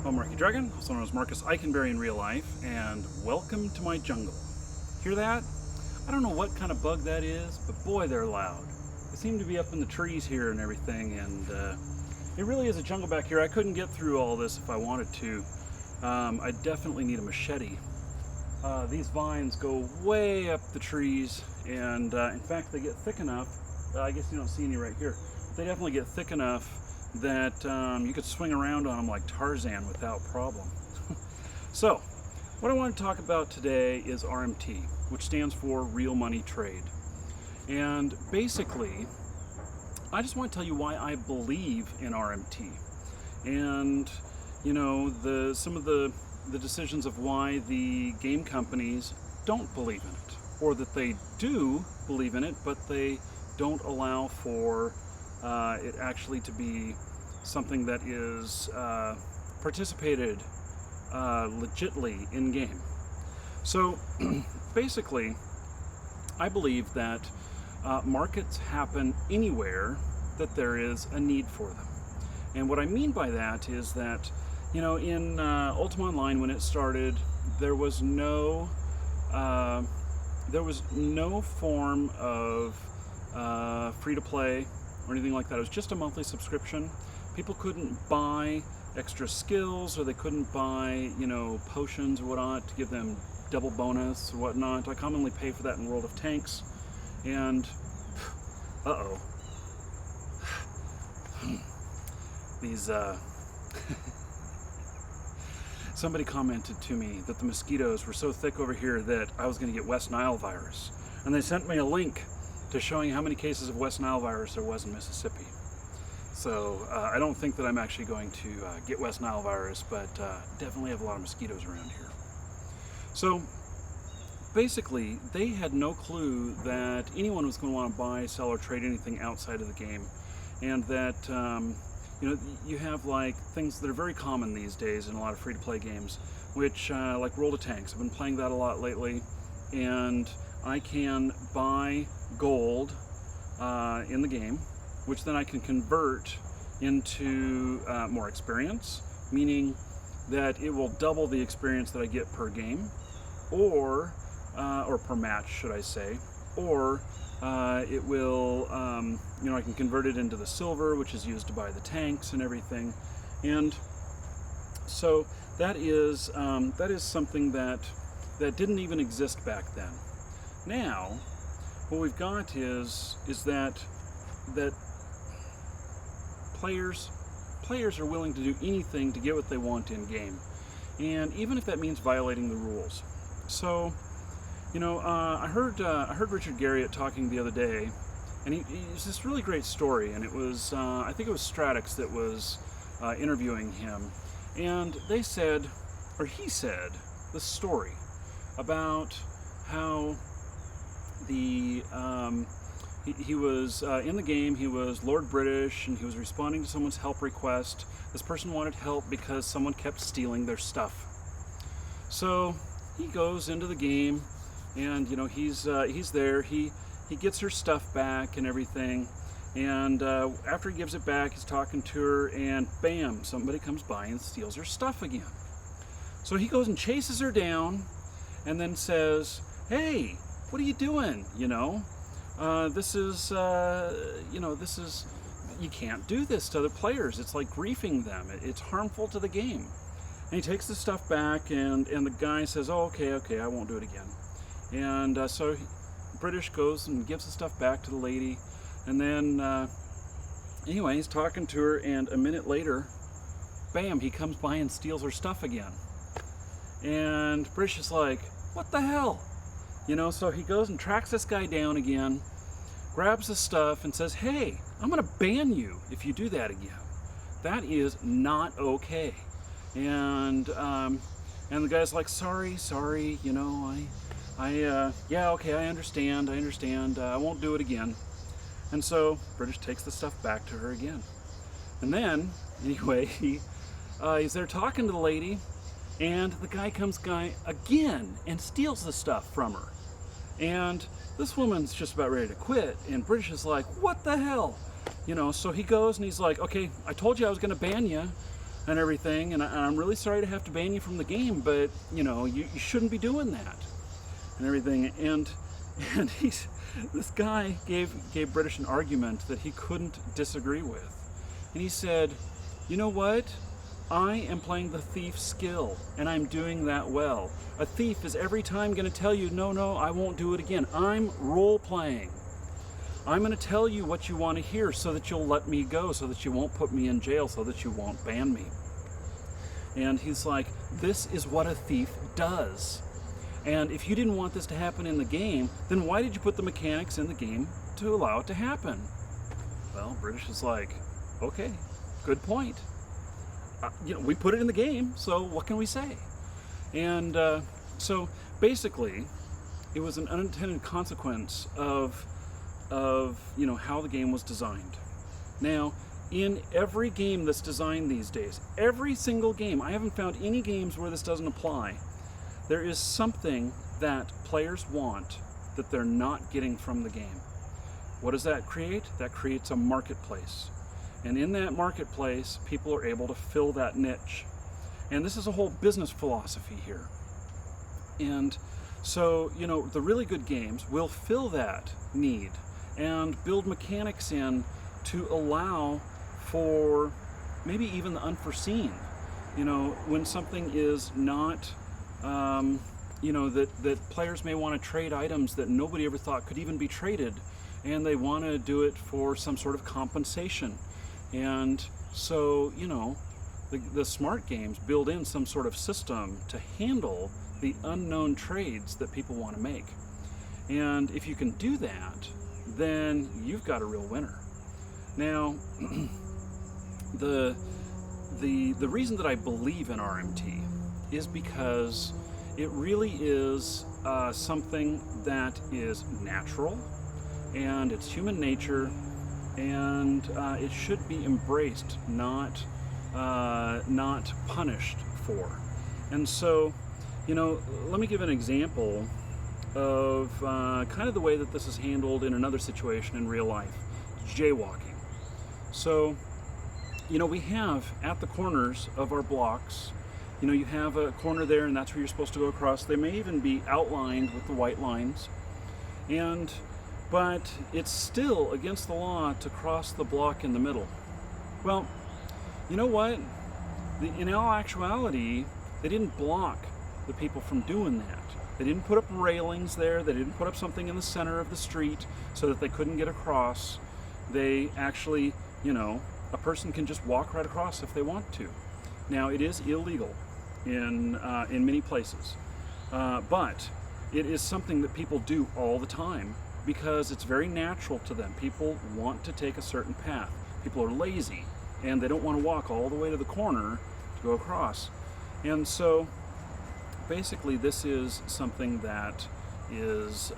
I'm Markee Dragon, also known as Marcus Eikenberry in real life, and welcome to my jungle. Hear that? I don't know what kind of bug that is, but boy, they're loud. They seem to be up in the trees here and everything, and it really is a jungle back here. I couldn't get through all this if I wanted to. I definitely need a machete. These vines go way up the trees, and in fact, they get thick enough. I guess you don't see any right here. They definitely get thick enough that you could swing around on them like Tarzan without problem. So, what I want to talk about today is RMT, which stands for Real Money Trade. And basically, I just want to tell you why I believe in RMT. And, you know, some of the decisions of why the game companies don't believe in it. Or that they do believe in it, but they don't allow for it actually to be something that is participated legitly in game. So basically, I believe that markets happen anywhere that there is a need for them. And what I mean by that is that, you know, in Ultima Online when it started, there was no form of free-to-play or anything like that. It was just a monthly subscription. People couldn't buy extra skills, or they couldn't buy, you know, potions or whatnot to give them double bonus or whatnot. I commonly pay for that in World of Tanks, and these somebody commented to me that the mosquitoes were so thick over here that I was going to get West Nile virus, and they sent me a link to showing how many cases of West Nile virus there was in Mississippi. So I don't think that I'm actually going to get West Nile virus, but definitely have a lot of mosquitoes around here. So basically, they had no clue that anyone was going to want to buy, sell, or trade anything outside of the game, and that you know, you have like things that are very common these days in a lot of free-to-play games, which like World of Tanks. I've been playing that a lot lately, and I can buy gold in the game, which then I can convert into more experience, meaning that it will double the experience that I get per game, or per match, should I say, or it will, you know, I can convert it into the silver, which is used to buy the tanks and everything. And so that is something that didn't even exist back then. Now, what we've got is that players are willing to do anything to get what they want in game, and even if that means violating the rules. So, you know, I heard Richard Garriott talking the other day, and he's this really great story, and it was I think it was Stratix that was interviewing him, and they said, or he said, this story about how the he was in the game, he was Lord British, and he was responding to someone's help request. This person wanted help because someone kept stealing their stuff. So he goes into the game, and you know, he's there. He gets her stuff back and everything, and after he gives it back, he's talking to her, and bam, somebody comes by and steals her stuff again. So he goes and chases her down, and then says, "Hey, what are you doing? You know, this is, you can't do this to other players. It's like griefing them. It's harmful to the game." And he takes the stuff back, and the guy says, "Oh, okay, I won't do it again." And so British goes and gives the stuff back to the lady, and then anyway, he's talking to her, and a minute later, bam, he comes by and steals her stuff again. And British is like, "What the hell?" You know, so he goes and tracks this guy down again, grabs the stuff, and says, "Hey, I'm going to ban you if you do that again. That is not okay." And the guy's like, sorry, you know, yeah, okay, I understand, I won't do it again." And so British takes the stuff back to her again. And then, anyway, he's there talking to the lady, and the guy comes again and steals the stuff from her. And this woman's just about ready to quit, and British is like, "What the hell?" You know, so he goes and he's like, "Okay, I told you I was going to ban you. and everything, and I'm really sorry to have to ban you from the game, but you know, you shouldn't be doing that and everything. And this guy gave British an argument that he couldn't disagree with, and he said, you know what, I am playing the thief skill, and I'm doing that well. A thief is every time going to tell you, no, I won't do it again. I'm role playing. I'm going to tell you what you want to hear so that you'll let me go, so that you won't put me in jail, so that you won't ban me. And he's like, this is what a thief does. And if you didn't want this to happen in the game, then why did you put the mechanics in the game to allow it to happen? Well, British is like, okay, good point. You know, we put it in the game, so what can we say? And so basically, it was an unintended consequence of you know, how the game was designed. Now, in every game that's designed these days, every single game, I haven't found any games where this doesn't apply. There is something that players want that they're not getting from the game. What does that create? That creates a marketplace. And in that marketplace, people are able to fill that niche. And this is a whole business philosophy here. And so, you know, the really good games will fill that need and build mechanics in to allow for maybe even the unforeseen. You know, when something is not, you know, that players may want to trade items that nobody ever thought could even be traded, and they want to do it for some sort of compensation. And so, you know, the smart games build in some sort of system to handle the unknown trades that people want to make. And if you can do that, then you've got a real winner. Now, the reason that I believe in RMT is because it really is something that is natural, and it's human nature, and it should be embraced, not punished for. And so, you know, let me give an example of kind of the way that this is handled in another situation in real life. It's jaywalking. So, you know, we have at the corners of our blocks, you know, you have a corner there, and that's where you're supposed to go across. They may even be outlined with the white lines, but it's still against the law to cross the block in the middle. Well, you know what? In all actuality, they didn't block the people from doing that. They didn't put up railings there. They didn't put up something in the center of the street so that they couldn't get across. They actually, you know, a person can just walk right across if they want to. Now, it is illegal in many places, but it is something that people do all the time because it's very natural to them. People want to take a certain path. People are lazy, and they don't want to walk all the way to the corner to go across. And so, basically, this is something that is,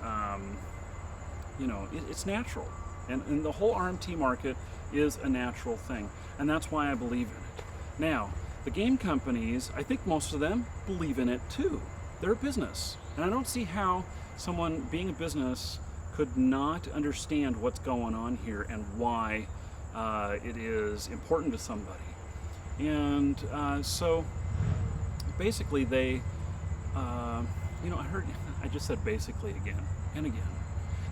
you know, it's natural. And the whole RMT market is a natural thing. And that's why I believe in it. Now, the game companies, I think most of them believe in it too. They're a business. And I don't see how someone being a business could not understand what's going on here and why it is important to somebody. And so, basically, they, you know, I just said basically again and again.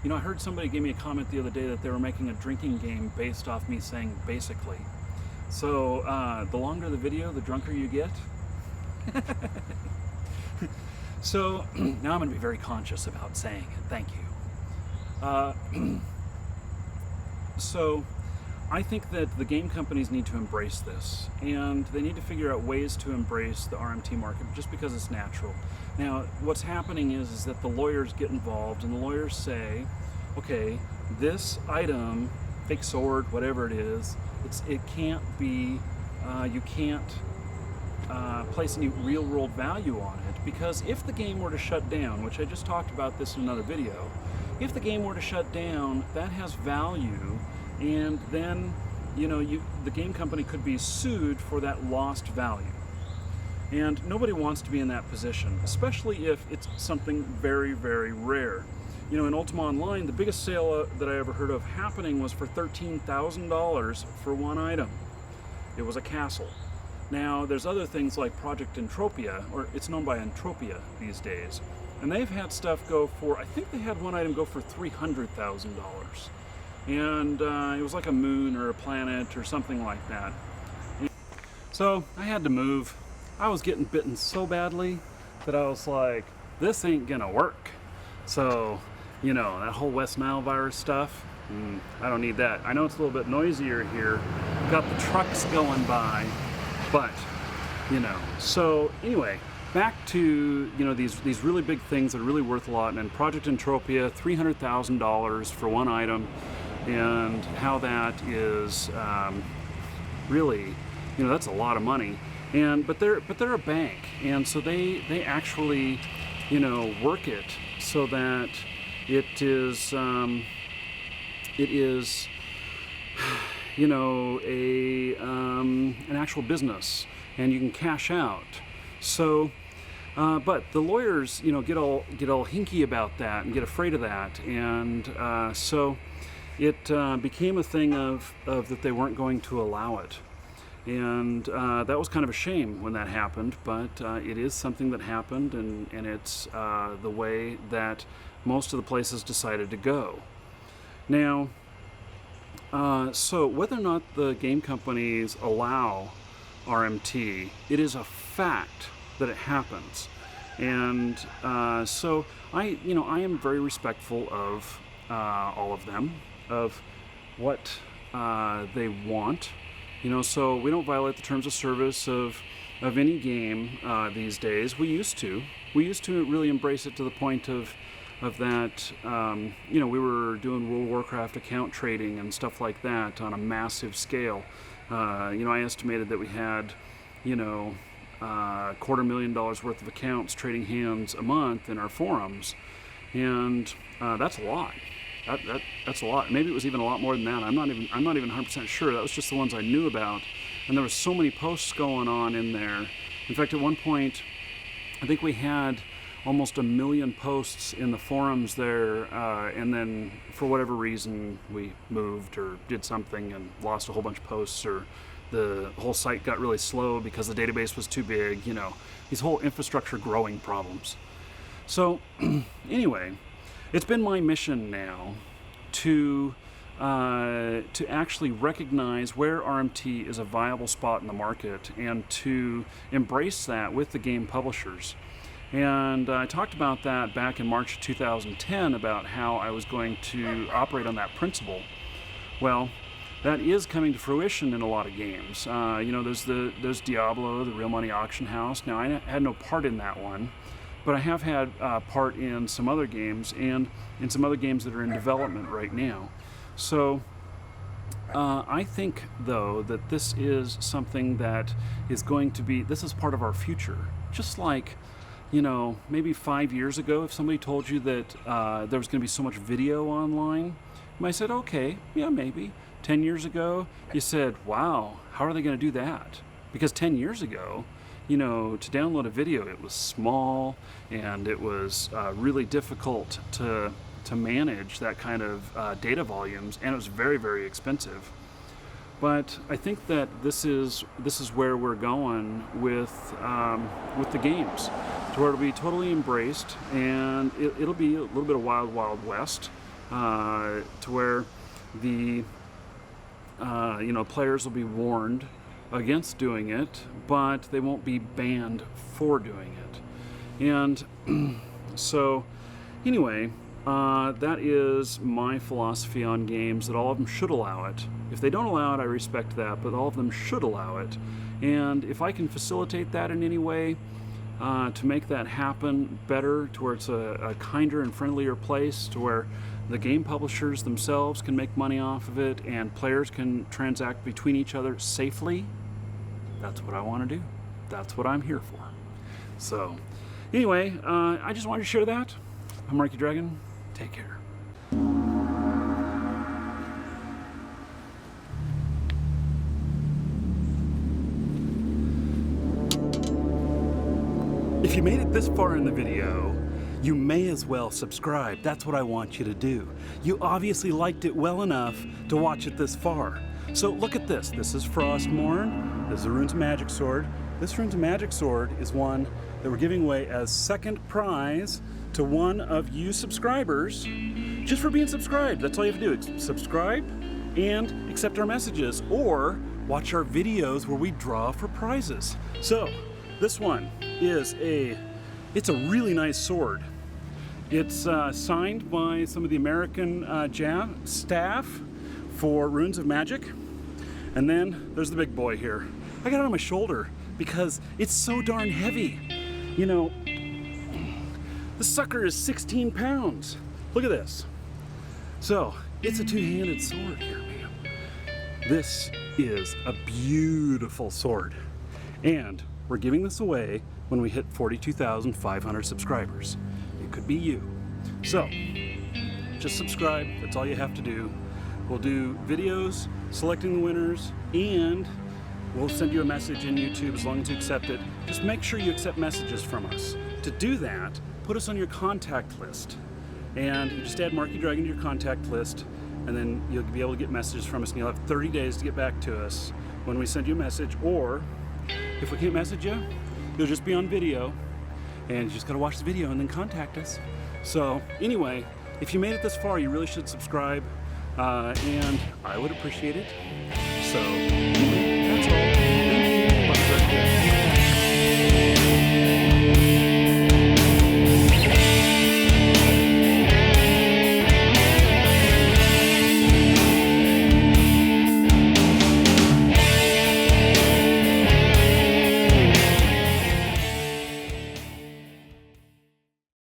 You know, I heard somebody give me a comment the other day that they were making a drinking game based off me saying basically. So, the longer the video, the drunker you get. So, now I'm going to be very conscious about saying it. Thank you. So, I think that the game companies need to embrace this, and they need to figure out ways to embrace the RMT market just because it's natural. Now, what's happening is that the lawyers get involved, and the lawyers say, okay, this item, fake sword, whatever it is, it can't be, you can't place any real-world value on it, because if the game were to shut down, which I just talked about this in another video, if the game were to shut down, that has value, and then, you know, the game company could be sued for that lost value. And nobody wants to be in that position, especially if it's something very, very rare. You know, in Ultima Online, the biggest sale that I ever heard of happening was for $13,000 for one item. It was a castle. Now, there's other things like Project Entropia, or it's known by Entropia these days, and they've had stuff go for, I think they had one item go for $300,000. And it was like a moon or a planet or something like that. And so I had to move. I was getting bitten so badly that I was like, this ain't gonna work. So, you know, that whole West Nile virus stuff, I don't need that. I know it's a little bit noisier here. We've got the trucks going by, but, you know. So anyway, back to, you know, these really big things that are really worth a lot. And Project Entropia, $300,000 for one item, and how that is really, you know, that's a lot of money. But they're a bank, and so they actually, you know, work it so that it is you know, an actual business, and you can cash out. So, but the lawyers, you know, get all hinky about that and get afraid of that, and so it became a thing of that they weren't going to allow it. And that was kind of a shame when that happened, but it is something that happened, and it's the way that most of the places decided to go. Now, so whether or not the game companies allow RMT, it is a fact that it happens. And so I am very respectful of all of them, of what they want. You know, so we don't violate the terms of service of any game these days. We used to really embrace it to the point of that. You know, we were doing World of Warcraft account trading and stuff like that on a massive scale. You know, I estimated that we had, you know, $250,000 worth of accounts trading hands a month in our forums, and that's a lot. That's a lot. Maybe it was even a lot more than that. I'm not even 100% sure. That was just the ones I knew about, and there was so many posts going on in there. In fact, at one point, I think we had almost 1 million posts in the forums there, and then for whatever reason we moved or did something and lost a whole bunch of posts, or the whole site got really slow because the database was too big. You know, these whole infrastructure growing problems. So anyway, it's been my mission now to actually recognize where RMT is a viable spot in the market, and to embrace that with the game publishers. And I talked about that back in March 2010, about how I was going to operate on that principle. Well, that is coming to fruition in a lot of games. You know, there's Diablo, the Real Money Auction House. Now, I had no part in that one, but I have had part in some other games, and in some other games that are in development right now. So I think, though, that this is something that is going to be, this is part of our future. Just like, you know, maybe 5 years ago, if somebody told you that there was going to be so much video online, you might have said, okay, yeah, maybe. 10 years ago, you said, wow, how are they going to do that? Because 10 years ago, you know, to download a video, it was small, and it was really difficult to manage that kind of data volumes, and it was very, very expensive. But I think that this is where we're going with the games, to where it'll be totally embraced, and it'll be a little bit of Wild Wild West, to where the you know, players will be warned against doing it, but they won't be banned for doing it. And so anyway, that is my philosophy on games, that all of them should allow it. If they don't allow it, I respect that, but all of them should allow it. And if I can facilitate that in any way, to make that happen better, to where it's a kinder and friendlier place, to where the game publishers themselves can make money off of it, and players can transact between each other safely, that's what I want to do. That's what I'm here for. So anyway, I just wanted to share that. I'm Markee Dragon. Take care. If you made it this far in the video, you may as well subscribe. That's what I want you to do. You obviously liked it well enough to watch it this far. So look at this. This is Frostmourne. This is a Runes of Magic sword. This Runes of Magic sword is one that we're giving away as second prize to one of you subscribers, just for being subscribed. That's all you have to do. Subscribe and accept our messages, or watch our videos where we draw for prizes. So this one is it's a really nice sword. It's signed by some of the American staff for Runes of Magic. And then there's the big boy here. I got it on my shoulder because it's so darn heavy. You know, the sucker is 16 pounds. Look at this. So it's a two-handed sword here, man. This is a beautiful sword. And we're giving this away when we hit 42,500 subscribers. It could be you. So just subscribe. That's all you have to do. We'll do videos selecting the winners, and we'll send you a message in YouTube as long as you accept it. Just make sure you accept messages from us. To do that, put us on your contact list. And you just add Markee Dragon to your contact list, and then you'll be able to get messages from us, and you'll have 30 days to get back to us when we send you a message. Or if we can't message you, you'll just be on video, and you just gotta watch the video and then contact us. So anyway, if you made it this far, you really should subscribe, and I would appreciate it. So anyway, that's all.